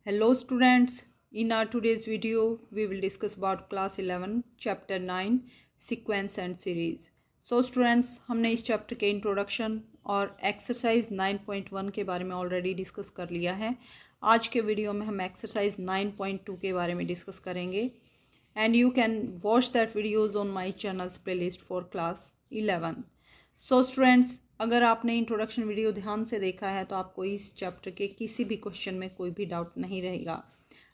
Hello students, in our today's video we will discuss about class 11 chapter 9 sequence and series. So students, हमने इस chapter के introduction और exercise 9.1 के बारे में ऑलरेडी डिस्कस कर लिया है. आज के वीडियो में हम एक्सरसाइज 9.2 के बारे में डिस्कस करेंगे and you can watch that videos on my channels playlist for class 11. So students, अगर आपने इंट्रोडक्शन वीडियो ध्यान से देखा है तो आपको इस चैप्टर के किसी भी क्वेश्चन में कोई भी डाउट नहीं रहेगा.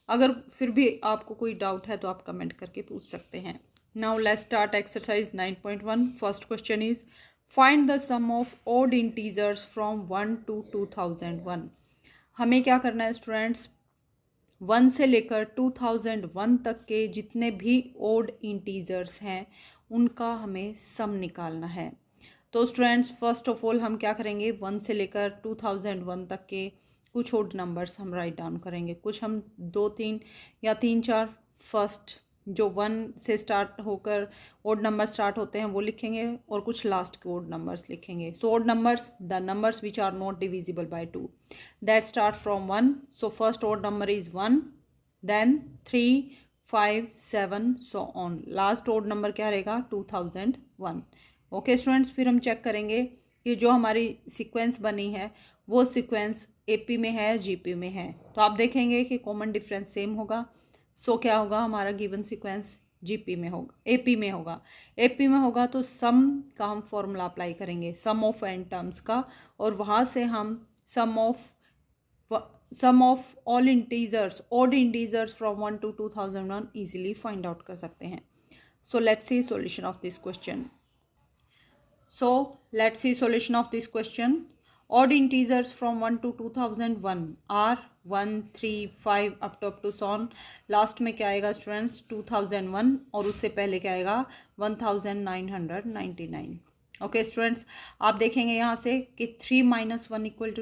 अगर फिर भी आपको कोई डाउट है तो आप कमेंट करके पूछ सकते हैं. Now let's start exercise 9.1. First question is find the sum of odd integers from 1 to 2001. हमें क्या करना है स्टूडेंट्स, 1 से लेकर 2001 तक के जितने भी ऑड इंटीजर्स हैं उनका हमें सम निकालना है. तो स्टूडेंट्स, फर्स्ट ऑफ ऑल हम क्या करेंगे, 1 से लेकर 2001 तक के कुछ ऑड नंबर्स हम राइट डाउन करेंगे. कुछ हम 2-3 या 3-4 फर्स्ट जो 1 से स्टार्ट होकर ऑड नंबर स्टार्ट होते हैं वो लिखेंगे और कुछ लास्ट के ऑड नंबर्स लिखेंगे. So odd numbers, the numbers which are not divisible by 2 that start from 1. So first odd number is 1, then 3, 5, 7 so on. Last odd number क्या रहेगा, 2001. ओके स्टूडेंट्स, फिर हम चेक करेंगे कि जो हमारी सीक्वेंस बनी है वो सीक्वेंस एपी में है, जीपी में है. तो आप देखेंगे कि कॉमन डिफरेंस सेम होगा. सो क्या होगा, हमारा गिवन सीक्वेंस जीपी में होगा, एपी में होगा. एपी में होगा तो सम का हम फॉर्मूला अप्लाई करेंगे, सम ऑफ एन टर्म्स का, और वहाँ से हम sum of all integers, odd integers from 1 to 2001 easily find out कर सकते हैं. So let's see solution of this question. So let's see solution of this question. Odd integers from 1 to 2001 are 1, 3, 5 up to so on. Last में क्या आएगा students, 2001, और उससे पहले क्या आएगा 1999. ओके स्टूडेंट्स, आप देखेंगे यहाँ से कि 3 - 1 =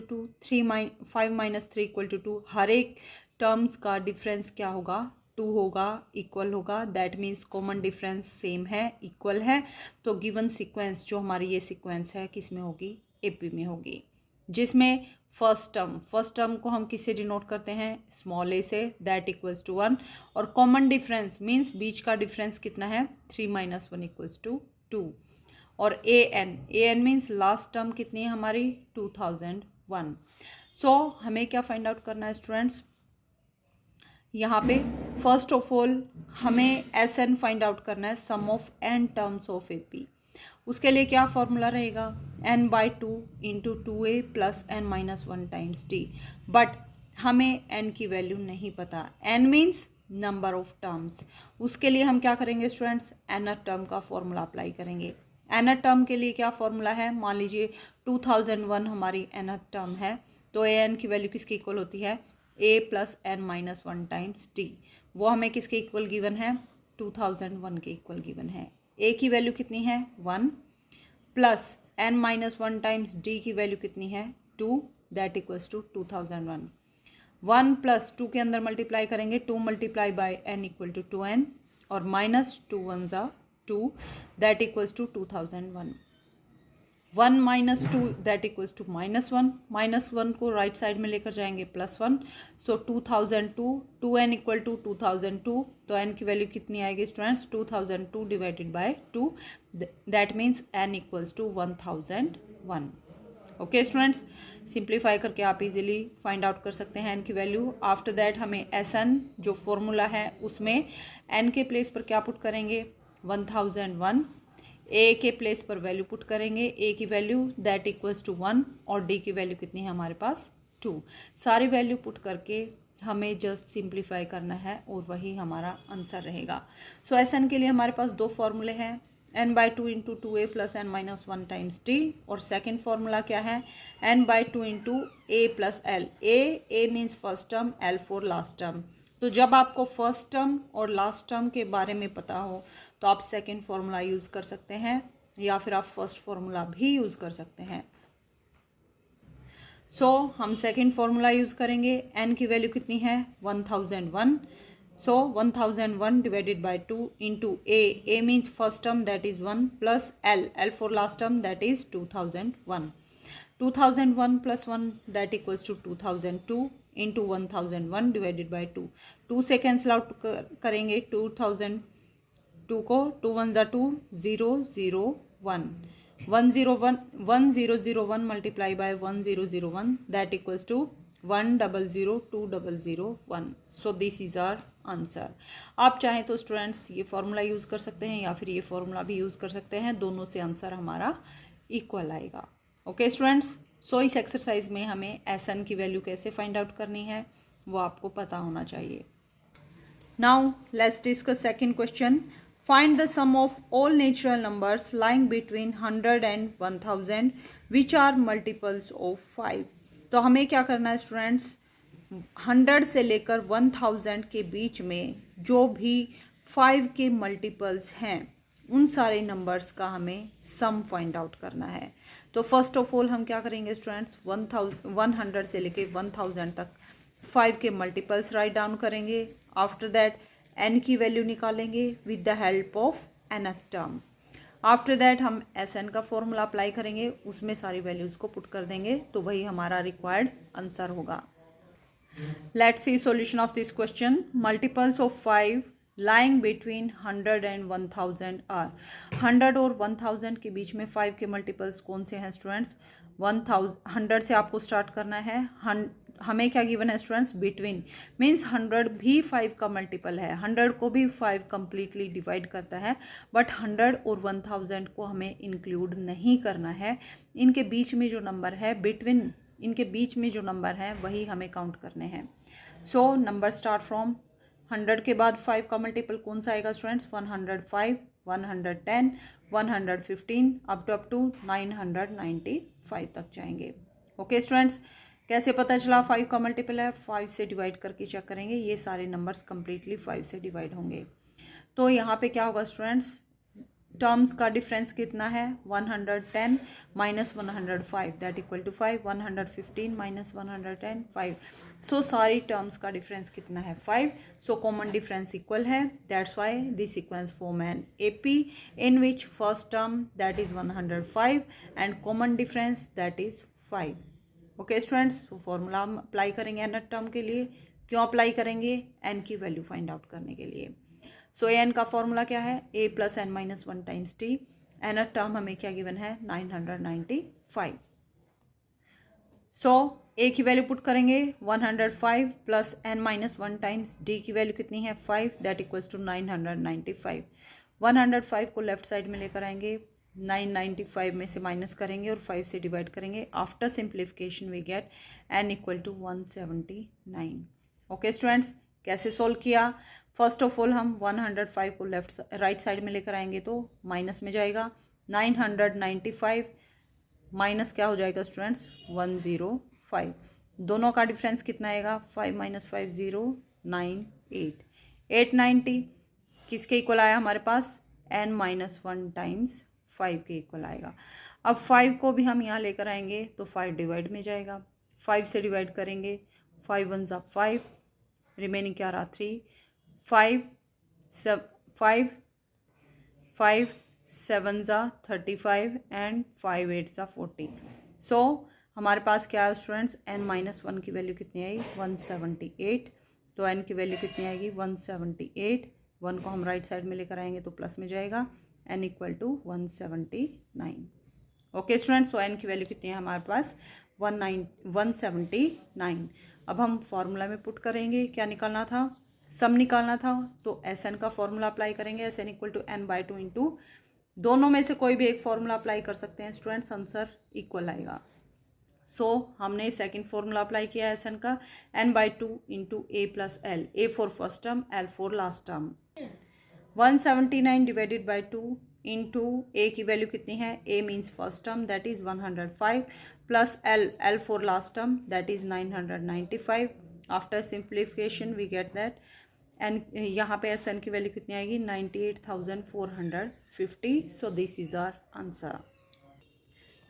2, 5 - 3 = 2. हर एक टर्म्स का डिफरेंस क्या होगा, 2 होगा, इक्वल होगा. That means common difference same है, इक्वल है. तो गिवन सीक्वेंस जो हमारी ये सीक्वेंस है किस में होगी, एपी में होगी, जिसमें फर्स्ट टर्म को हम किससे डिनोट करते हैं, स्मॉल ए से, दैट इक्वल्स टू 1. और कॉमन डिफरेंस मीन्स बीच का डिफरेंस कितना है, 3 - 1 = 2. और A N means last term कितनी है हमारी, 2001. सो हमें क्या फाइंड आउट करना है स्टूडेंट्स, यहाँ पे फर्स्ट ऑफ ऑल हमें एस एन फाइंड आउट करना है, sum of N terms of AP. उसके लिए क्या फॉर्मूला रहेगा, n/2 × 2a + n-1 times T. But हमें n की वैल्यू नहीं पता. n means number of terms. उसके लिए हम क्या करेंगे स्टूडेंट्स, nth टर्म का फॉर्मूला अप्लाई करेंगे. nth टर्म के लिए क्या फॉर्मूला है, मान लीजिए 2001 हमारी nth टर्म है, तो an की वैल्यू किसकी इक्वल होती है, a + n-1 टाइम्स टी. वो हमें किसके इक्वल गिवन है, 2001 के इक्वल गिवन है. a की वैल्यू कितनी है, 1, प्लस n-1 टाइम्स d की वैल्यू कितनी है, 2, दैट इक्वल्स टू 2001. 1 + 2 के अंदर मल्टीप्लाई करेंगे, 2 × n = 2n, और -2 × 1 = 2, that equals to 2001. 1 - 2 that equals to -1. -1 को राइट साइड में लेकर जाएंगे, +1. सो 2002, 2n = 2002. तो n की वैल्यू कितनी आएगी students, 2002 / 2, that means n = 1001. Okay students, simplify करके आप इजीली फाइंड आउट कर सकते हैं n की वैल्यू. आफ्टर दैट हमें SN जो फॉर्मूला है उसमें n के प्लेस पर क्या पुट करेंगे, 1001. a के प्लेस पर वैल्यू पुट करेंगे, a की वैल्यू दैट इक्वल्स टू 1, और d की वैल्यू कितनी है हमारे पास, 2. सारी वैल्यू पुट करके हमें जस्ट सिंप्लीफाई करना है और वही हमारा आंसर रहेगा. सो SN के लिए हमारे पास दो फॉर्मूले हैं, n/2 × 2a + n-1 times t, और सेकेंड फॉर्मूला क्या है, n/2 × a + l. a means first term, l for last term. तो जब आपको फर्स्ट टर्म और लास्ट टर्म के बारे में पता हो तो आप सेकेंड फॉर्मूला यूज़ कर सकते हैं, या फिर आप फर्स्ट फॉर्मूला भी यूज़ कर सकते हैं. सो हम सेकेंड फॉर्मूला यूज़ करेंगे. n की वैल्यू कितनी है, 1001. सो 1001 / 2 × a means first term that is 1, plus l for last term that is 2001. 2001 plus 1 that equals to 2002 into 1001 divided by 2. 2 से कैंसिल आउट करेंगे 2002 को. 2 1 ज़ा 2 0 0 1 1001 multiply by 1001 that equals to 1002001. So this is our answer. आप चाहें तो students ये formula use कर सकते हैं या फिर ये फॉर्मूला भी यूज़ कर सकते हैं, दोनों से आंसर हमारा इक्वल आएगा. ओके स्टूडेंट्स, सो इस एक्सरसाइज में हमें SN की वैल्यू कैसे फाइंड आउट करनी है वो आपको पता होना चाहिए. Now let's discuss second question. Find the sum of all natural numbers lying between 100 and 1000 which are multiples of 5. तो हमें क्या करना है स्टूडेंट्स, 100 से लेकर 1000 के बीच में जो भी 5 के मल्टीपल्स हैं उन सारे नंबर्स का हमें सम फाइंड आउट करना है. तो फर्स्ट ऑफ ऑल हम क्या करेंगे स्टूडेंट्स, 100 से लेके 1000 तक 5 के मल्टीपल्स राइट डाउन करेंगे. आफ्टर दैट n की वैल्यू निकालेंगे with the help of nth term. After that हम SN का फॉर्मूला अप्लाई करेंगे, उसमें सारी वैल्यूज़ को पुट कर देंगे तो वही हमारा रिक्वायर्ड आंसर होगा. Let's see solution of this question. Multiples of 5 lying between 100 and 1000 are. 100 और 1000 के बीच में 5 के मल्टीपल्स कौन से हैं स्टूडेंट्स, 100 से आपको स्टार्ट करना है. हमें क्या गिवन है स्टूडेंट्स, बिटवीन मीन्स 100 भी 5 का मल्टीपल है, 100 को भी 5 कंप्लीटली डिवाइड करता है, बट 100 और 1000 को हमें इंक्लूड नहीं करना है. इनके बीच में जो नंबर है, बिटवीन इनके बीच में जो नंबर है वही हमें काउंट करने हैं. सो नंबर स्टार्ट फ्रॉम 100 के बाद 5 का मल्टीपल कौन सा आएगा स्टूडेंट्स, 105, 110, 115 अप टू 995 तक जाएंगे. ओके स्टूडेंट्स, कैसे पता चला 5 का मल्टीपल है, 5 से डिवाइड करके चेक करेंगे, ये सारे नंबर्स कंप्लीटली 5 से डिवाइड होंगे. तो यहाँ पे क्या होगा स्टूडेंट्स, टर्म्स का डिफरेंस कितना है, 110 minus 105 that equal to 5, 115 minus 110 5. So सारी टर्म्स का डिफरेंस कितना है, 5. सो कॉमन डिफरेंस इक्वल है, that's why this sequence form an AP in which first term that is 105 and common difference that is 5. Okay students, formula हम apply करेंगे nth term के लिए. क्यों अप्लाई करेंगे, n की वैल्यू फाइंड आउट करने के लिए. सो n का फॉर्मूला क्या है, a plus n minus 1 times t. nth term हमें क्या गिवन है, 995. सो a की वैल्यू पुट करेंगे 105 plus n minus 1 times d की वैल्यू कितनी है 5 दैट इक्वल्स टू 995. 105 को लेफ्ट साइड में लेकर आएंगे, 995 में से माइनस करेंगे और 5 से डिवाइड करेंगे. After simplification we get n equal to 179. Okay students, कैसे सोल्व किया, फर्स्ट ऑफ ऑल हम 105 को राइट साइड में लेकर आएंगे तो माइनस में जाएगा. 995 माइनस क्या हो जाएगा स्टूडेंट्स, 105. दोनों का डिफरेंस कितना आएगा, 5 माइनस 5 0 9 8. 890 किसके इक्वल आया हमारे पास, n माइनस 1 टाइम्स 5 के इक्वल आएगा. अब 5 को भी हम यहाँ लेकर आएंगे तो 5 डिवाइड में जाएगा, 5 से डिवाइड करेंगे, 5 1 ज़ा 5, रिमेनिंग क्या रहा 3, 5 7 ज़ा 35 एंड 5 8 ज़ा 40. सो हमारे पास क्या है स्टूडेंट्स, n माइनस 1 की वैल्यू कितनी आई, 178. तो n की वैल्यू कितनी आएगी, 178. 1 को हम राइट साइड में लेकर आएंगे तो प्लस में जाएगा, n equal to 179. Okay students, so n की वैल्यू कितनी है हमारे पास, 179. अब हम फॉर्मूला में पुट करेंगे, क्या निकालना था, सम निकालना था. तो SN का फॉर्मूला अप्लाई करेंगे, SN equal to n/2 into, दोनों में से कोई भी एक फॉर्मूला अप्लाई कर सकते हैं स्टूडेंट्स, आंसर इक्वल आएगा. सो हमने सेकंड फॉर्मूला अप्लाई किया है SN का, n/2 into a plus l, a for first term, l for last term. 179 divided by 2 into a की वैल्यू कितनी है, a means first term that is 105 plus l for last term that is 995. After simplification we get that, and यहाँ पे SN की value कितनी आएगी, 98,450. So this is our answer.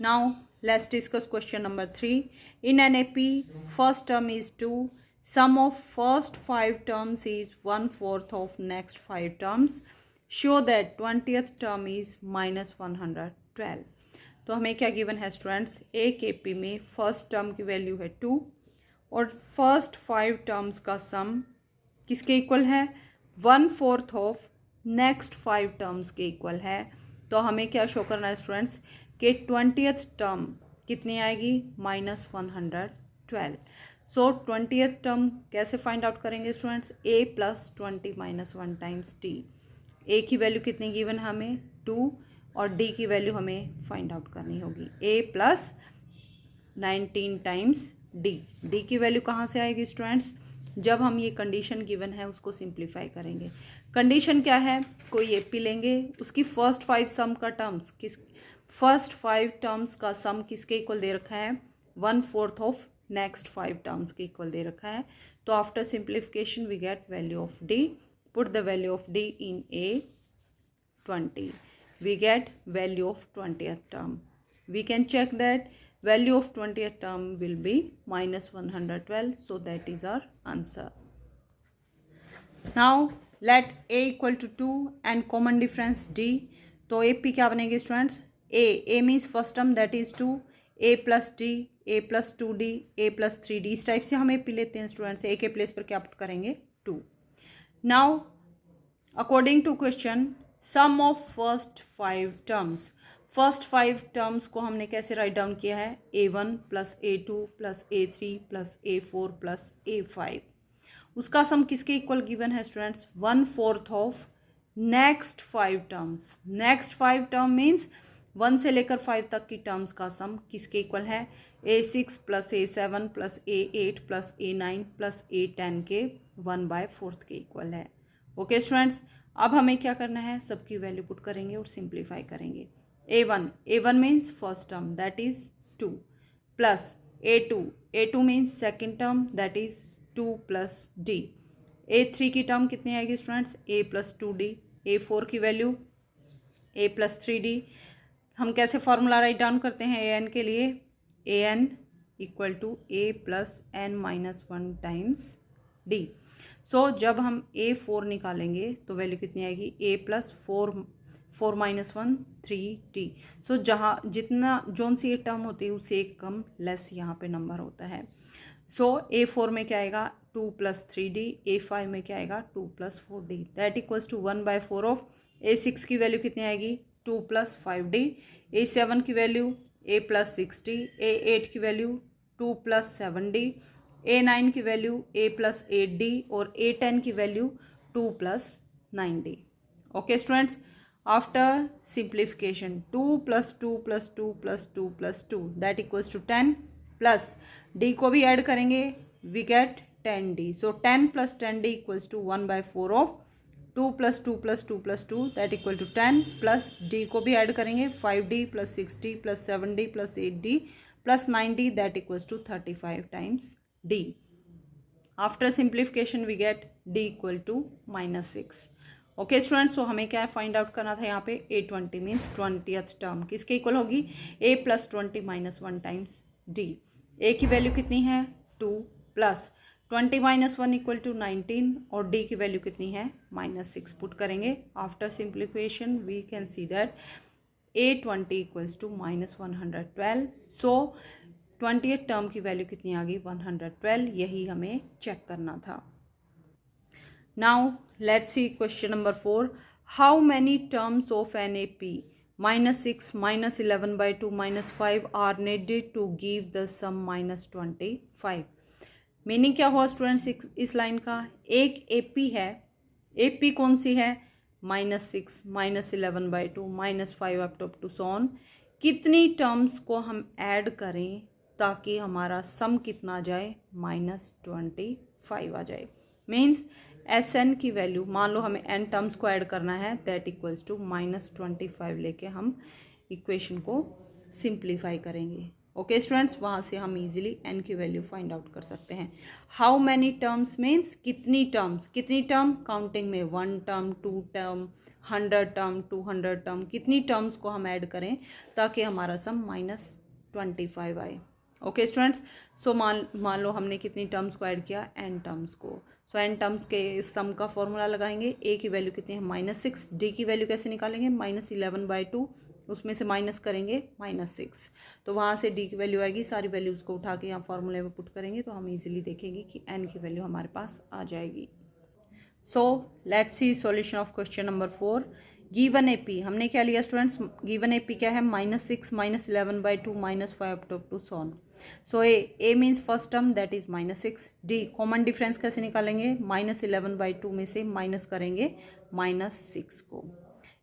Now let's discuss question number 3. In an AP, first term is 2. Sum of first 5 terms is 1/4 of next 5 terms. Show that 20th term is minus 112. तो तो हमें क्या given है students, एक AP में first term की value है 2 और फर्स्ट 5 टर्म्स का सम किसके इक्वल है, 1/4 ऑफ नेक्स्ट 5 टर्म्स के इक्वल है। तो हमें क्या शो करना है स्टूडेंट्स कि 20th टर्म कितनी आएगी, -112। सो 20th टर्म कैसे फाइंड आउट करेंगे students, a + 20 - 1 times d। a की वैल्यू कितनी गिवन है हमें 2 और d की वैल्यू हमें फाइंड आउट करनी होगी a + 19 टाइम्स d की वैल्यू कहाँ से आएगी स्टूडेंट्स, जब हम ये कंडीशन गिवन है उसको सिंप्लीफाई करेंगे। कंडीशन क्या है, कोई AP लेंगे, उसकी फर्स्ट 5 सम का टर्म्स फर्स्ट 5 टर्म्स का सम किसके इक्वल दे रखा है, 1/4 ऑफ नेक्स्ट 5 टर्म्स के इक्वल दे रखा है। तो after simplification we get value of d, put the value of d in A20, we get value of 20th term. We can check that value of 20th term will be -112, so that is our answer. Now let a equal to 2 and common difference d. तो AP क्या बनेगी students, a means first term that is 2, a + d, a + 2d, a + 3d। इस type से हम AP लेते हैं students, a के place पर क्या पुट करेंगे 2। Now according to question, sum of first 5 terms, first 5 terms को हमने कैसे राइट डाउन किया है, A1 + A2 + A3 + A4 + A5। उसका सम किसके इक्वल गिवन है students, 1/4 of next 5 terms. Next 5 term means 1 से लेकर 5 तक की टर्म्स का सम किसके इक्वल है, A6 + A7 + A8 + A9 + A10 के 1/4 के इक्वल है। ओके स्टूडेंट्स, अब हमें क्या करना है, सबकी वैल्यू पुट करेंगे और सिंप्लीफाई करेंगे। A1 means first term that is 2 plus A2 means second term that is 2 + d। A3 की टर्म कितनी आएगी स्टूडेंट्स, a + 2d। A4 की वैल्यू a + 3d। हम कैसे फॉर्मूला राइट डाउन करते हैं an के लिए, an = a + n - 1 times d। सो जब हम A4 निकालेंगे तो वैल्यू कितनी आएगी, a + 4 - 1 3d। सो जहाँ जितना जोन सी एक टर्म होती है उससे एक कम लेस यहाँ पे नंबर होता है। सो A4 में क्या आएगा 2 + 3d, A5 में क्या आएगा 2 + 4d that equals to 1/4 of. A6 की वैल्यू कितनी आएगी 2 + 5d, A7 की वैल्यू a + 6d, A8 की वैल्यू 2 + 7d, A9 की वैल्यू a + 8d और A10 की value 2 + 9d। Okay students, after simplification 2 + 2 + 2 + 2 + 2 that equals to 10 plus d को भी ऐड करेंगे we get 10d। So 10 + 10d = 1/4 of 2 + 2 + 2 + 2 that equal to 10 plus d को भी add करेंगे 5d + 6d + 7d + 8d + 9d that equals to 35 times d। After simplification we get d = -6। Okay students, so हमें क्या find out करना था यहाँ पे, A20 means 20th term किसके इक्वल होगी, a + 20 - 1 टाइम्स d। a की वैल्यू कितनी है 2 प्लस 20 - 1 = 19 और d की वैल्यू कितनी है -6 पुट करेंगे। After simplification we can see that A20 = -112। So 20th term की वैल्यू कितनी आ गई 112, यही हमें चेक करना था। Now let's see question number 4, how many terms of an AP -6 -11/2 -5 are needed to give the sum -25। Meaning क्या हुआ स्टूडेंट्स इस लाइन का, एक AP है, AP कौन सी है -6 -11/2 -5 अप टू सो ऑन। कितनी टर्म्स को हम ऐड करें ताकि हमारा सम कितना आ जाए -25 आ जाए। मीन्स SN की वैल्यू, मान लो हमें n टर्म्स को ऐड करना है दैट इक्वल्स टू -25 लेके हम इक्वेशन को सिंप्लीफाई करेंगे। ओके स्टूडेंट्स, वहाँ से हम इजीली n की वैल्यू फाइंड आउट कर सकते हैं। हाउ मैनी टर्म्स मीन्स कितनी टर्म्स, कितनी टर्म काउंटिंग में 1 टर्म 2 टर्म 100 टर्म 200 टर्म, कितनी टर्म्स को हम ऐड करें ताकि हमारा सम -25 आए। ओके स्टूडेंट्स, सो मान लो हमने कितनी टर्म्स को ऐड किया n टर्म्स को। सो n टर्म्स के सम का फॉर्मूला लगाएंगे, a की वैल्यू कितनी है -6, d की वैल्यू कैसे निकालेंगे -11/2 उसमें से माइनस करेंगे -6, तो वहाँ से डी की वैल्यू आएगी। सारी वैल्यूज़ को उठा के यहाँ फॉर्मूले में पुट करेंगे तो हम इजीली देखेंगे कि एन की वैल्यू हमारे पास आ जाएगी। सो let's see solution of question number 4। Given AP हमने क्या लिया स्टूडेंट्स, गिवन एपी क्या है, -6 -11/2 -5 up to so on. So a means first term that is -6। D common difference कैसे निकालेंगे, -11/2 में से माइनस करेंगे -6 को।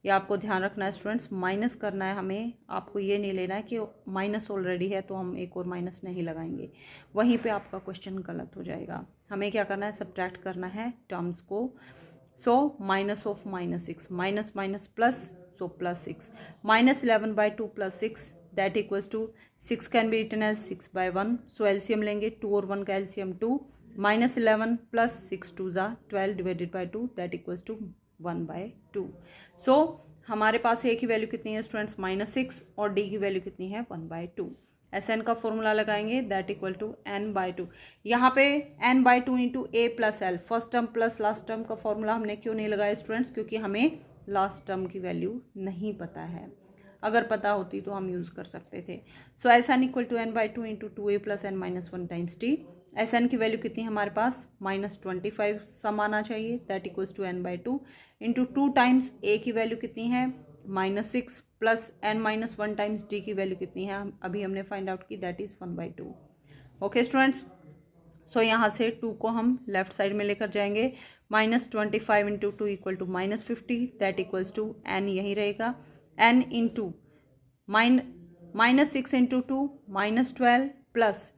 ये आपको ध्यान रखना है स्टूडेंट्स, माइनस करना है हमें, आपको ये नहीं लेना है कि माइनस ऑलरेडी है तो हम एक और माइनस नहीं लगाएंगे, वहीं पे आपका क्वेश्चन गलत हो जाएगा। हमें क्या करना है, सब्ट्रैक्ट करना है टर्म्स को। So minus of -6, minus minus plus, so +6, -11/2 +6 that equals to 6 can be written as 6/1। So LCM लेंगे, 2 और 1 का LCM 2, -11 + 6 2 12 divided by 2 that equals to 1/2। So हमारे पास ए की वैल्यू कितनी है स्टूडेंट्स, -6, और डी की वैल्यू कितनी है 1/2। एस एन का फॉर्मूला लगाएंगे दैट इक्वल टू n/2। यहाँ पे n/2 into a plus L, first term plus last term का फॉर्मूला हमने क्यों नहीं लगाया स्टूडेंट्स, क्योंकि हमें लास्ट टर्म की वैल्यू नहीं पता है, अगर पता होती तो हम यूज़ कर सकते थे। So S N equal to n/2 into 2a + n-1 times T. S N की वैल्यू कितनी है हमारे पास, -25 सम आना चाहिए that equals to n/2 into 2 times a की वैल्यू कितनी है -6 प्लस n-1 टाइम्स डी की वैल्यू कितनी है अभी हमने फाइंड आउट की that is 1/2। Okay students, so यहाँ से 2 को हम लेफ्ट साइड में लेकर जाएंगे, -25 into 2 equal to -50 that equals to n यही रहेगा, n इंटू -6 इंटू 2 -12 प्लस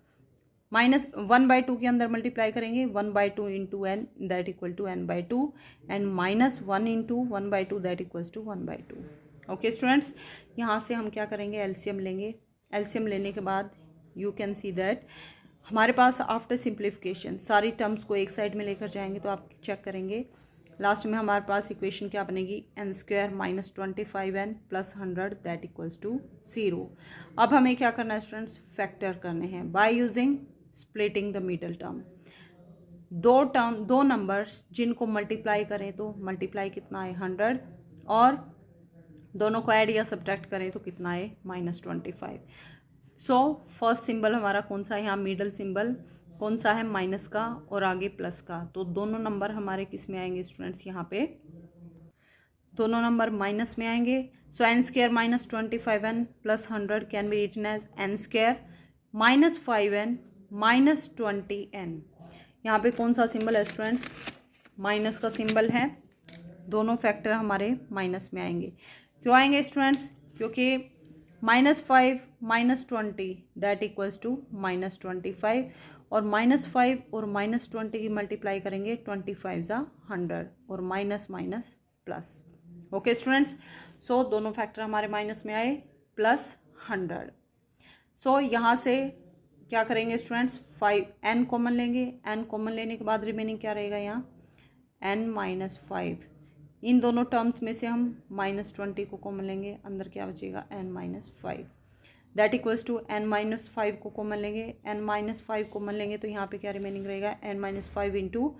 -1/2 के अंदर मल्टीप्लाई करेंगे 1/2 into n that equal to n/2 and -1 into 1/2 that equals to 1/2। Okay students, यहाँ से हम क्या करेंगे, एलसीएम लेंगे। एलसीएम लेने के बाद यू कैन सी दैट हमारे पास आफ्टर सिंप्लीफिकेशन सारी टर्म्स को एक साइड में लेकर जाएंगे तो आप चेक करेंगे लास्ट में हमारे पास इक्वेशन क्या बनेगी, n² -25n + 100 that equals to 0। अब हमें क्या करना है स्टूडेंट्स, फैक्टर करने हैं by using splitting the middle term. दो नंबर्स जिनको मल्टीप्लाई करें तो मल्टीप्लाई कितना है 100, और दोनों को ऐड या सब्ट्रैक्ट करें तो कितना है -25। सो फर्स्ट सिंबल हमारा कौन सा है, यहाँ मिडल सिंबल कौन सा है, माइनस का और आगे प्लस का, तो दोनों नंबर हमारे किस में आएंगे स्टूडेंट्स, यहाँ पे दोनों नंबर माइनस में आएंगे। So n² -25n + 100 can be written as n² -5n -20n। यहाँ पे कौन सा सिंबल है स्टूडेंट्स, माइनस का सिंबल है, दोनों फैक्टर हमारे माइनस में आएंगे। क्यों आएंगे स्टूडेंट्स, क्योंकि -5 -20 दैट इक्वल्स टू -25, और -5 और -20 की मल्टीप्लाई करेंगे 25 ज़ा 100 और minus minus plus. Okay students, so दोनों फैक्टर हमारे माइनस में आए प्लस 100। सो यहाँ से क्या करेंगे स्टूडेंट्स, 5n कॉमन लेंगे, n कॉमन लेने के बाद रिमेनिंग क्या रहेगा यहाँ n-5। इन दोनों टर्म्स में से हम -20 को कॉमन लेंगे, अंदर क्या बचेगा n-5 that equals to n-5 को कॉमन लेंगे, n-5 कॉमन लेंगे तो यहाँ पे क्या रिमेनिंग रहेगा n-5 इंटू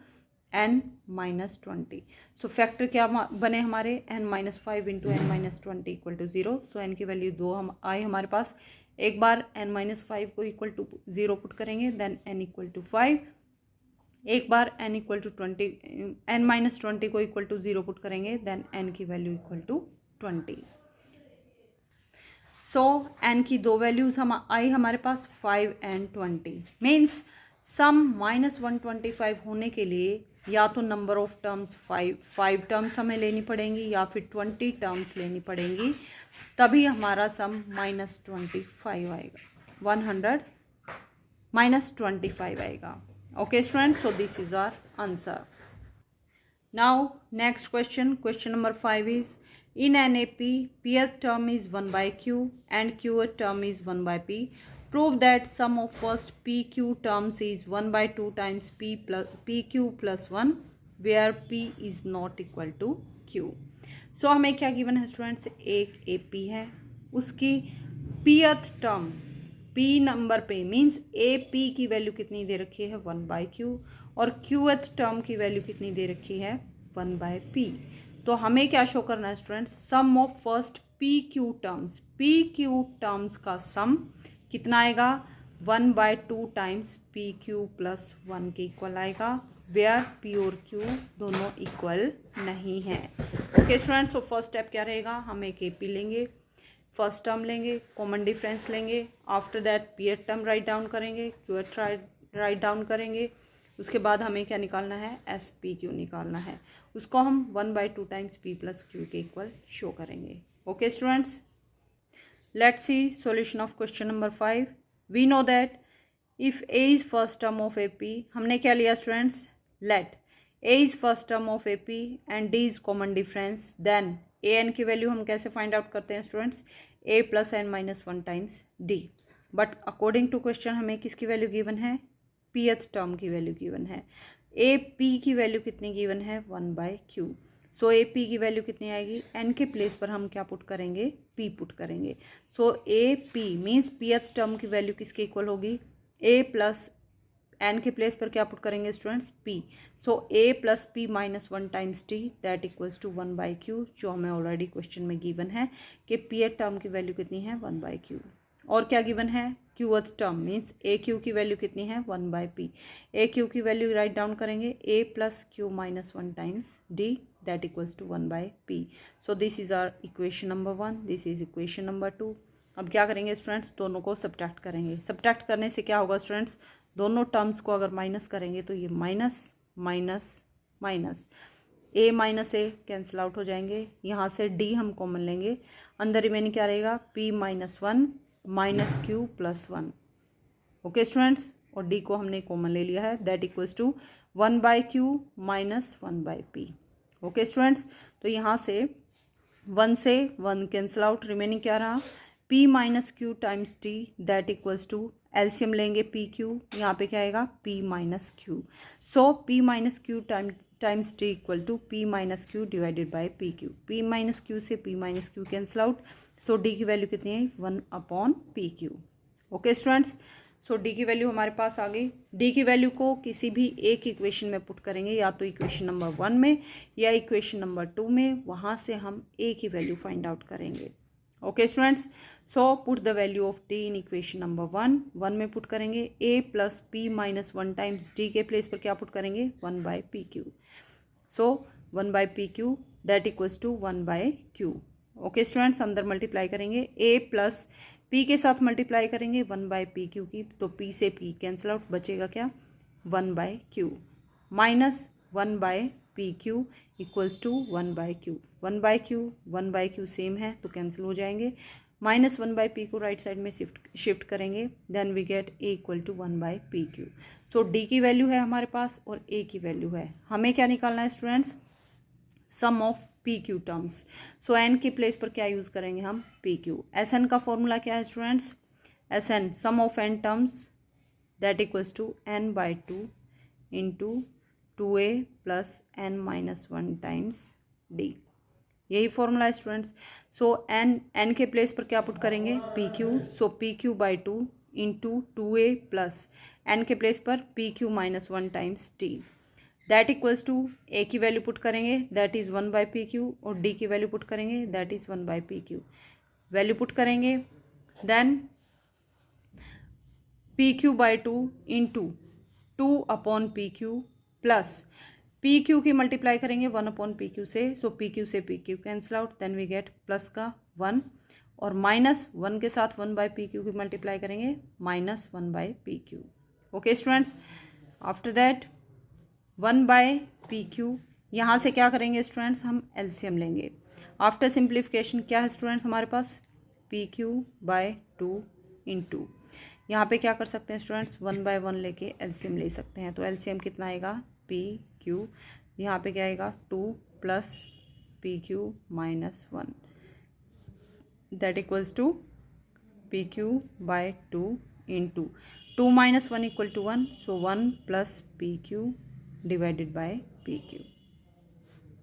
n-20। सो फैक्टर क्या बने हमारे n-5 into n-20 equal to 0। So n की वैल्यू 2 हम आए हमारे पास। एक बार n-5 को इक्वल टू 0 पुट करेंगे देन n इक्वल टू 5, एक बार n इक्वल टू 20 n-20 को इक्वल टू 0 पुट करेंगे देन n की value equal to 20। So n की दो वैल्यूज हम आई हमारे पास 5 एंड 20। मीन्स सम -125 होने के लिए या तो नंबर ऑफ टर्म्स 5 टर्म्स हमें लेनी पड़ेंगी या फिर 20 टर्म्स लेनी पड़ेंगी, तभी हमारा सम -25 आएगा, 100 -25 आएगा। Okay students, so this is our answer. Now next question number 5 is in an AP pth term is 1/q and qth term is 1/p. Prove that sum of first pq terms is 1/2 times pq plus 1 where p is not equal to q. So हमें क्या given है students, एक AP है, उसकी pth term p number पे means A P की value कितनी दे रखी है 1/q और qth टर्म की वैल्यू कितनी दे रखी है 1/p। तो हमें क्या शो करना है students, sum of first P Q terms का सम कितना आएगा 1/2 टाइम्स पी क्यू प्लस 1 के इक्वल आएगा, वेयर पी और क्यू दोनों इक्वल नहीं है। ओके स्टूडेंट्स, तो फर्स्ट स्टेप क्या रहेगा, हम एक ए पी लेंगे, फर्स्ट टर्म लेंगे, कॉमन डिफरेंस लेंगे, after that P th term write down करेंगे, क्यू एट राइट डाउन करेंगे, उसके बाद हमें क्या निकालना है, एस पी क्यू निकालना है, उसको हम 1/2 टाइम्स पी प्लस क्यू के इक्वल शो करेंगे। Okay students, let's see solution of question number 5। We know that if A is first term of A P, हमने क्या लिया students, let A is first term of A P and D is common difference, then A N की value हम कैसे find out करते हैं students, A plus N minus 1 times D. But according to question हमें किसकी value given है, पीएथ term की value given है। ए पी की वैल्यू कितनी गिवन है, 1/q। सो ए पी की वैल्यू कितनी आएगी, एन के प्लेस पर हम क्या पुट करेंगे, पी पुट करेंगे। So A P means pth term की वैल्यू किसके इक्वल होगी, ए प्लस एन के प्लेस पर क्या पुट करेंगे students, P. So A plus P minus 1 times T that equals to 1/q, जो हमें ऑलरेडी क्वेश्चन में गिवन है कि पीएथ टर्म की वैल्यू कितनी है, 1/q। और क्या गिवन है, qth term means A Q की वैल्यू कितनी है, 1/p। ए क्यू की वैल्यू राइट डाउन करेंगे, A plus Q minus 1 times D that equals to 1/p। So this is our equation number 1, this is equation number 2। अब क्या करेंगे students, दोनों को सब्ट्रैक्ट करेंगे। सब्ट्रैक्ट करने से क्या होगा स्टूडेंट्स, दोनों टर्म्स को अगर माइनस करेंगे तो ये माइनस माइनस माइनस, ए माइनस ए कैंसिल आउट हो जाएंगे, यहाँ से डी हम कॉमन लेंगे, अंदर रिमेनिंग क्या रहेगा, P minus 1 minus Q plus 1। Okay students, और डी को हमने कॉमन ले लिया है, that equals to 1/q minus 1/p। Okay students, तो यहाँ से 1 कैंसिल आउट, रिमेनिंग क्या रहा, p minus Q times T that equals to, LCM लेंगे पी क्यू, यहाँ पे क्या आएगा, p minus Q. So p minus Q times T equal to p minus Q divided by P Q. p minus Q से p minus Q cancel out, so d की value कितनी है, 1/pq। Okay students, so d की value हमारे पास आ गई। d की value को किसी भी एक इक्वेशन में पुट करेंगे, या तो इक्वेशन नंबर 1 में या इक्वेशन नंबर 2 में, वहाँ से हम a की वैल्यू फाइंड आउट करेंगे। Okay students, so put the value of d in equation number 1 में पुट करेंगे, a plus p minus 1 times d के प्लेस पर क्या पुट करेंगे, 1/pq। So 1/pq that equals to 1/q। Okay students, अंदर multiply करेंगे, a plus p के साथ मल्टीप्लाई करेंगे 1/pq की, तो p से p कैंसिल आउट, बचेगा क्या, 1/q minus 1/pq equals to 1/q। 1/q same है तो कैंसिल हो जाएंगे, माइनस 1/p को राइट साइड में शिफ्ट करेंगे, then we get a equal to 1/pq। So d की वैल्यू है हमारे पास और a की वैल्यू है, हमें क्या निकालना है students, sum of P Q terms. So N की प्लेस पर क्या यूज़ करेंगे हम, पी क्यू। एस एन का फॉर्मूला क्या है students, S N sum of N terms that equals to n/2 into 2a plus n minus 1 times D, यही formula है स्टूडेंट्स। सो n के प्लेस पर क्या पुट करेंगे, P Q. So P Q by 2 into 2a plus n के place पर P Q minus 1 times T that equals to, a की value put करेंगे दैट इज़ 1/pq, और d की वैल्यू पुट करेंगे that is 1/pq। Value put करेंगे, then pq by 2 into 2/pq plus pq की multiply करेंगे 1/pq से, so pq से pq cancel out, then we get plus का 1, और माइनस 1 के साथ 1/pq की मल्टीप्लाई करेंगे minus 1/pq। Okay students, after that 1/pq, यहाँ से क्या करेंगे स्टूडेंट्स, हम एलसीएम लेंगे। आफ्टर सिंप्लीफिकेशन क्या है स्टूडेंट्स हमारे पास, pq/2 इंटू, यहाँ पे क्या कर सकते हैं स्टूडेंट्स, 1/1 लेके एलसीएम ले सकते हैं, तो एलसीएम कितना आएगा, pq, यहाँ पे क्या आएगा 2 plus pq minus 1 that equals to pq/2 into 2 minus 1 equal to 1, so 1 plus pq divided by pq।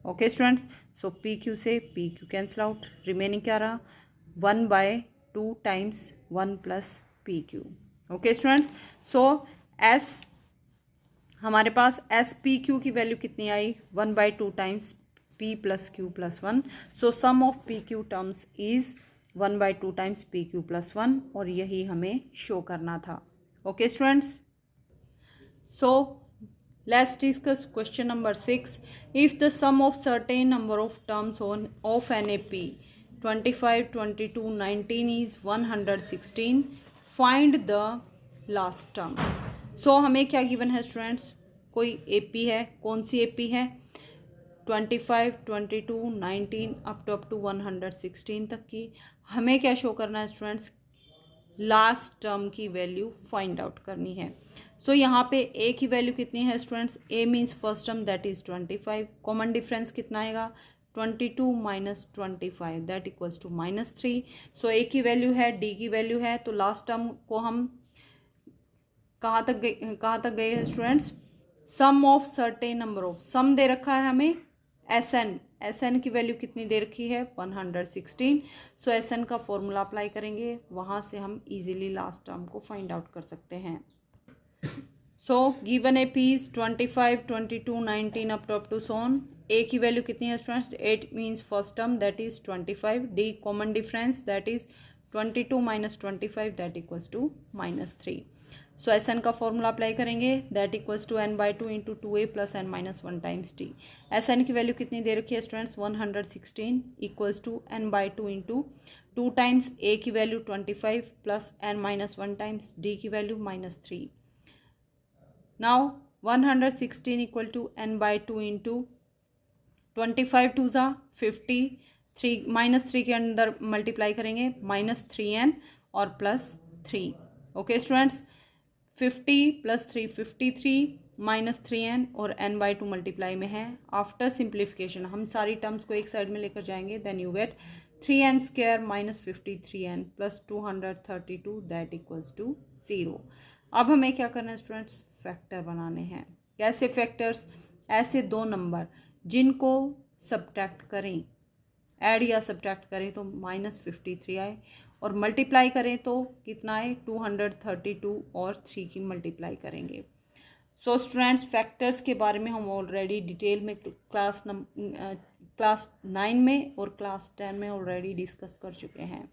Okay students, so pq से pq कैंसिल आउट, रिमेनिंग क्या रहा, 1/2 times 1 plus pq। Okay students, so s हमारे पास S P Q की value कितनी आई, 1/2 times p plus q plus 1. So sum of pq terms is 1/2 times pq plus 1 और यही हमें शो करना था. Okay students. So let's discuss question number 6. If the sum of certain number of terms of an AP 25, 22, 19 is 116, find the last term. So हमें क्या given है students, कोई AP है, कौन सी AP है, 25, 22, 19 अप टू 116 तक की. हमें क्या शो करना है स्टूडेंट्स, लास्ट टर्म की वैल्यू फाइंड आउट करनी है. सो यहाँ पे ए की वैल्यू कितनी है students, A means first term that is 25. Common difference कितना आएगा, 22 माइनस 25 दैट इक्वल्स टू -3. सो ए की वैल्यू है, डी की वैल्यू है, तो लास्ट टर्म को हम कहाँ तक गए हैं students, sum of certain number of, sum दे रखा है हमें एस एन की वैल्यू कितनी दे रखी है 116. सो एस एन का फॉर्मूला अप्लाई करेंगे, वहाँ से हम इजीली लास्ट टर्म को फाइंड आउट कर सकते हैं. So given AP is 25, 22, 19 up to so on. A की वैल्यू कितनी है students, 8 means first term that is 25. D common difference that is 22 minus 25 that equals to -3. So S N का formula apply करेंगे, that equals to n/2 into 2a plus n-1 times T. S N की value कितनी दे रखी है students 116 equals to n/2 into 2 times A की value 25 plus n-1 times D की value -3. Now 116 equal to n/2 into 25 two ज़ा 50, -3 के अंदर मल्टीप्लाई करेंगे, -3n और +3. ओके स्टूडेंट्स, 50 + 3 53 -3n और n/2 मल्टीप्लाई में है. आफ्टर सिंप्लीफिकेशन हम सारी टर्म्स को एक साइड में लेकर जाएंगे, then you get 3n² - 53n + 232 that equals to 0. अब हमें क्या करना है स्टूडेंट्स, फैक्टर बनाने हैं. कैसे फैक्टर्स, ऐसे दो नंबर जिनको सब्ट्रैक्ट करें, ऐड या सब्ट्रैक्ट करें तो -53 आए, और मल्टीप्लाई करें तो कितना आए 232 और 3 की मल्टीप्लाई करेंगे. सो स्टूडेंट्स, फैक्टर्स के बारे में हम ऑलरेडी डिटेल में क्लास 9 में और क्लास 10 में ऑलरेडी डिस्कस कर चुके हैं.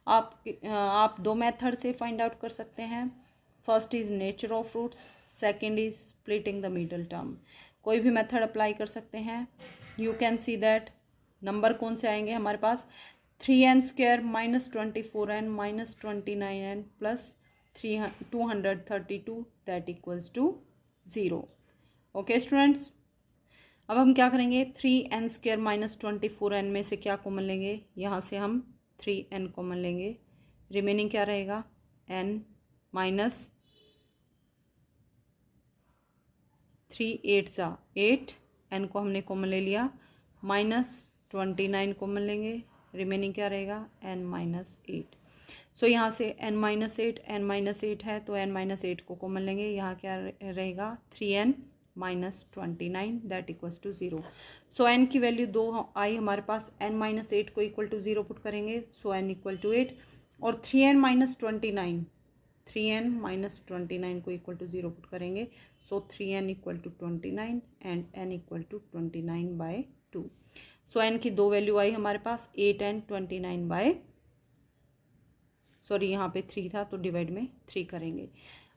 आप दो मेथड से फाइंड आउट कर सकते हैं. First is nature of roots, second is splitting the middle term. कोई भी मेथड अप्लाई कर सकते हैं. You can see that number कौन से आएंगे हमारे पास, 3n² - 24n - 29n plus 232 that equals to 0. Okay students, अब हम क्या करेंगे, 3n² - 24n में से क्या कॉमन लेंगे, यहाँ से हम 3n कॉमन लेंगे, रिमेनिंग क्या रहेगा n माइनस 3 8 सा 8, n को हमने कॉमन ले लिया, -29 कॉमन लेंगे, रिमेनिंग क्या रहेगा n-8. सो यहाँ से n-8 है तो n-8 को कॉमन लेंगे, यहाँ क्या रहेगा 3n - 29 that equals to 0. So n की वैल्यू 2 आई हमारे पास, n-8 को इक्वल टू 0 पुट करेंगे, सो n इक्वल टू 8, और 3n - 29 को इक्वल टू 0 पुट करेंगे, so 3n equal to 29 and n equal to 29/2. So n की दो वैल्यू आई हमारे पास, 8 एंड 29 सॉरी यहाँ पे 3 था तो डिवाइड में 3 करेंगे.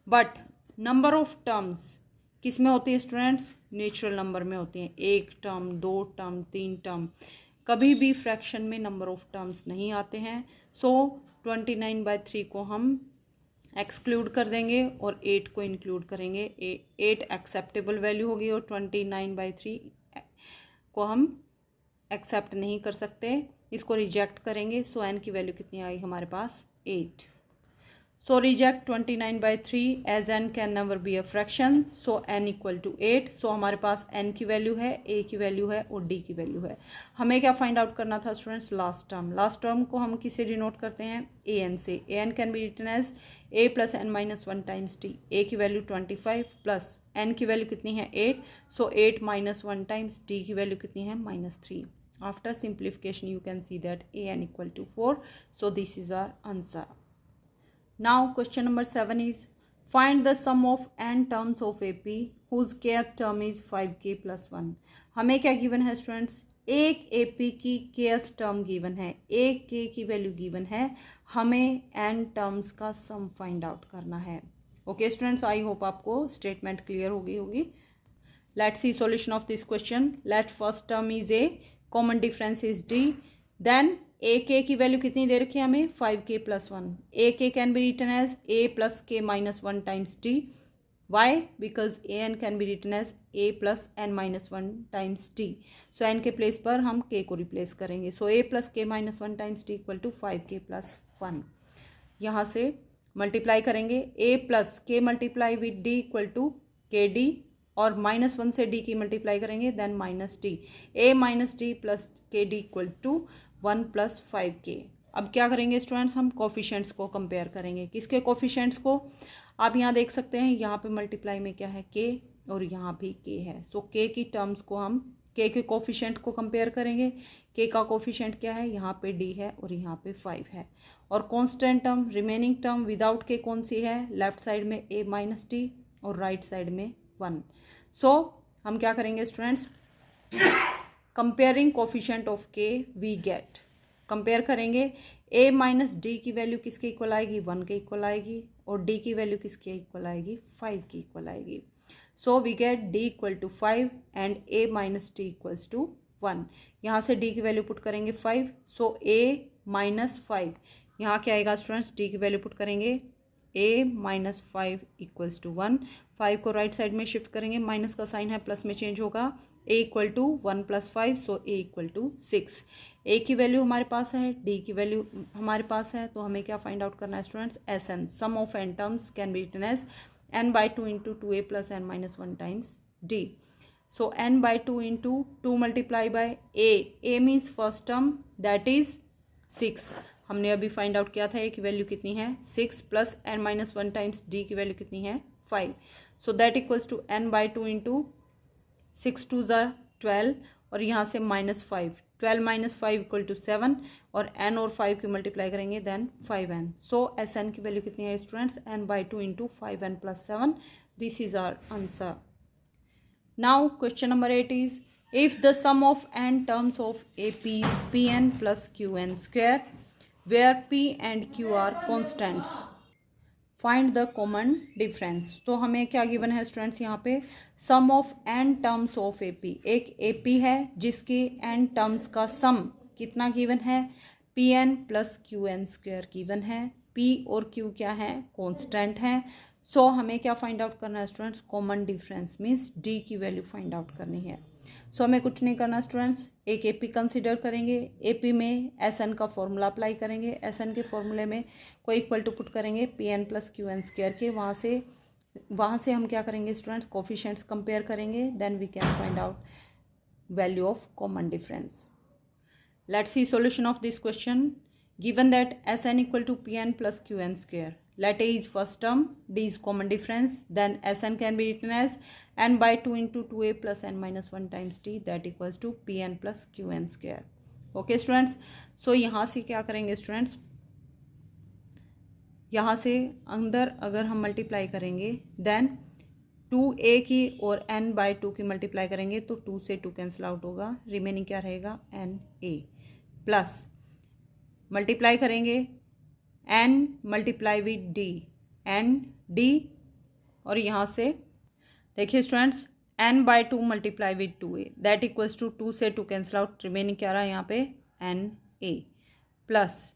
बट नंबर ऑफ टर्म्स किस में होती है स्टूडेंट्स, नेचुरल नंबर में होती हैं. 1 टर्म, 2 टर्म, 3 टर्म, कभी भी फ्रैक्शन में नंबर ऑफ टर्म्स नहीं आते हैं. सो 29/3 को हम एक्सक्लूड कर देंगे और 8 को इंक्लूड करेंगे. 8 एक्सेप्टेबल वैल्यू होगी और 29/3 को हम एक्सेप्ट नहीं कर सकते, इसको रिजेक्ट करेंगे. सो n की वैल्यू कितनी आई हमारे पास 8. So reject 29/3 as n can never be a fraction. So n equal to 8. So हमारे पास n की वैल्यू है, a की वैल्यू है और d की वैल्यू है. हमें क्या फाइंड आउट करना था students, last term. Last term को हम किससे डिनोट करते हैं, an से. an can be written as a + n-1 times t. a की वैल्यू 25 प्लस n की वैल्यू कितनी है 8. सो 8 - 1 टाइम्स d की वैल्यू कितनी है -3. After simplification you can see that an equal to 4. So this is our answer. Now question number 7 is find the sum of n terms of AP whose kth term is 5k + 1. हमें क्या given है students, एक AP की KS term given है, एक K की value given है, हमें n टर्म्स का सम फाइंड आउट करना है। ओके स्टूडेंट्स, आई होप आपको स्टेटमेंट क्लियर हो गई होगी। Let's see solution of this question. Let first term is A, common difference is D, then A K की वैल्यू कितनी दे रखी है हमें 5K + 1। A K can be written as A + K - 1 times D। Why? Because an can be written as a plus n minus 1 times t. So n के place पर हम k को रिप्लेस करेंगे। So a plus k minus 1 times t equal to 5k plus 1। यहाँ से multiply करेंगे a plus k multiply with d equal to K D, और -1 से d की मल्टीप्लाई करेंगे then -d, a minus d plus K D equal to 1 plus 5k। अब क्या करेंगे स्टूडेंट्स, हम कोफिशिएंट्स को कंपेयर करेंगे। किसके कोफिशिएंट्स को? आप यहाँ देख सकते हैं, यहाँ पे मल्टीप्लाई में क्या है k, और यहाँ भी k है। सो k की टर्म्स को हम k के कोफिशिएंट को कंपेयर करेंगे। k का कोफिशिएंट क्या है? यहाँ पे d है और यहाँ पे 5 है। और constant term, remaining term without k कौन सी है? लेफ्ट साइड में a माइनस d और राइट साइड में 1। सो हम क्या करेंगे students, comparing coefficient of k we get, compare करेंगे a माइनस डी की वैल्यू किसके इक्वल आएगी? 1 के इक्वल आएगी, और d की वैल्यू किसके इक्वल आएगी? 5 की इक्वल आएगी। So we get d equal to 5 and a minus D equals to 1। यहाँ से d की वैल्यू पुट करेंगे 5, सो a माइनस 5, यहाँ क्या आएगा स्टूडेंट्स? d की वैल्यू पुट करेंगे a माइनस 5 इक्वल्स टू 1। 5 को राइट साइड में शिफ्ट करेंगे, माइनस का साइन है, प्लस में चेंज होगा। a equal to 1 + 5, so a equal to 6। a की वैल्यू हमारे पास है, d की वैल्यू हमारे पास है, तो हमें क्या फाइंड आउट करना है students? Sn, sum of n terms can be written as n/2 × 2a + n - 1 times d। So n/2 × 2 multiply by a means first term that is 6। हमने अभी फाइंड आउट किया था a की वैल्यू कितनी है? 6 + n - 1 times d की value कितनी है? 5। So that equals to n/2 × 6 2 ज़ा 12, और यहाँ से -5, 12 - 5 इक्वल टू 7, और n और 5 की मल्टीप्लाई करेंगे देन 5n। सो Sn की वैल्यू कितनी है students? n/2 × 5n + 7। This is our answer. Now question number 8 is, if the sum of n terms of AP is Pn plus Qn², where P and Q are constants, find the common difference. तो हमें क्या given है students, यहाँ पे sum of n terms of AP, एक AP है जिसके n terms का सम कितना गिवन है? Pn + Qn² गिवन है। P और Q क्या है? कांस्टेंट है। सो हमें क्या फाइंड आउट करना है students? Common difference means d की वैल्यू फाइंड आउट करनी है। सो हमें कुछ नहीं करना स्टूडेंट्स, एक AP कंसिडर करेंगे, AP में Sn का फॉर्मूला अप्लाई करेंगे, Sn के फॉर्मूले में कोई इक्वल टू पुट करेंगे Pn + Qn² के, वहाँ से हम क्या करेंगे स्टूडेंट्स? कोफिशिएंट्स कंपेयर करेंगे, then we can find out value of common difference. Let's see solution of this question. Given that Sn equal to Pn + Qn², let A is first term, D is common difference, then Sn can be written as n/2 × 2a + n - 1 times d, that equals to Pn + Qn²। Okay students, so यहाँ से क्या करेंगे students, यहाँ से अंदर अगर हम multiply करेंगे देन 2a की और n/2 की मल्टीप्लाई करेंगे तो 2 से 2 कैंसिल आउट होगा, रिमेनिंग क्या रहेगा? na प्लस मल्टीप्लाई करेंगे n multiply with d, n d, और यहाँ से देखिए students n/2 multiply with 2a, that equals to 2 से 2 कैंसिल आउट, रिमेनिंग क्या रहा है यहाँ पे? na प्लस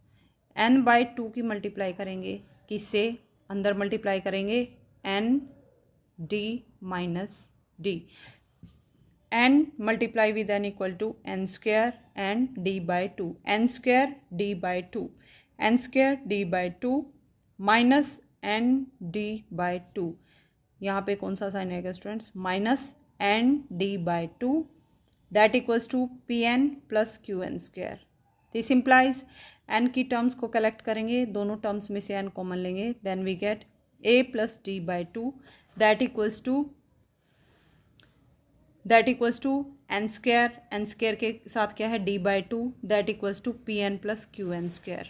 n/2 की मल्टीप्लाई करेंगे किससे? अंदर मल्टीप्लाई करेंगे n d - d, n multiply with n equal to n² and d/2, n² d/2, n² d/2 minus n/d/2, यहाँ पे कौन सा साइन आएगा students? -n/d/2, that equals to Pn + Qn²। This implies n की टर्म्स को collect करेंगे, दोनों terms में से n कॉमन लेंगे, then we get a + d/2, that equals to n² के साथ क्या है? d/2, that equals to Pn + Qn²।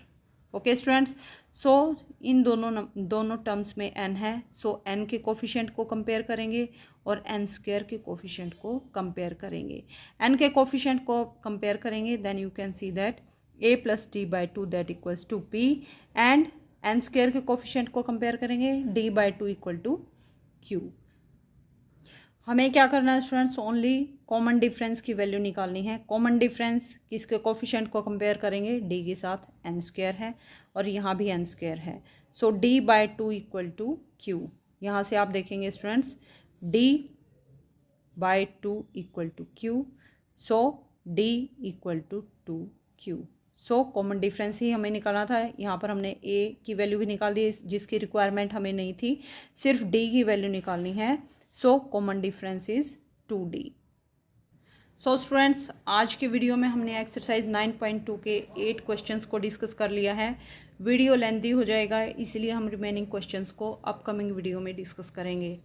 Okay students, सो इन दोनों टर्म्स में n है, सो n के कोफिशिएंट को कंपेयर करेंगे और n स्क्वायर के कोफिशिएंट को कंपेयर करेंगे। n के कोफिशिएंट को कंपेयर करेंगे, then you can see that a plus D by two that equals to p, and n square के कोफिशिएंट को कंपेयर करेंगे d by two equal to q। हमें क्या करना है स्टूडेंट्स, ओनली कॉमन डिफरेंस की वैल्यू निकालनी है। कॉमन डिफरेंस किसके कोफिशिएंट को कंपेयर करेंगे, d के साथ n स्क्वायर है और यहाँ भी n स्क्वायर है, so d by two equal to q। यहाँ से आप देखेंगे students d by two equal to q, so d equal to 2q। So common difference ही हमें निकालना था। यहाँ पर हमने a की वैल्यू भी निकाल दी जिसकी रिक्वायरमेंट हमें नहीं थी, सिर्फ d की वैल्यू निकालनी है। सो common difference is 2d। So students, आज के वीडियो में हमने एक्सरसाइज 9.2 के 8 क्वेश्चंस को डिस्कस कर लिया है। वीडियो लेंथी हो जाएगा, इसलिए हम रिमेनिंग क्वेश्चंस को अपकमिंग वीडियो में डिस्कस करेंगे।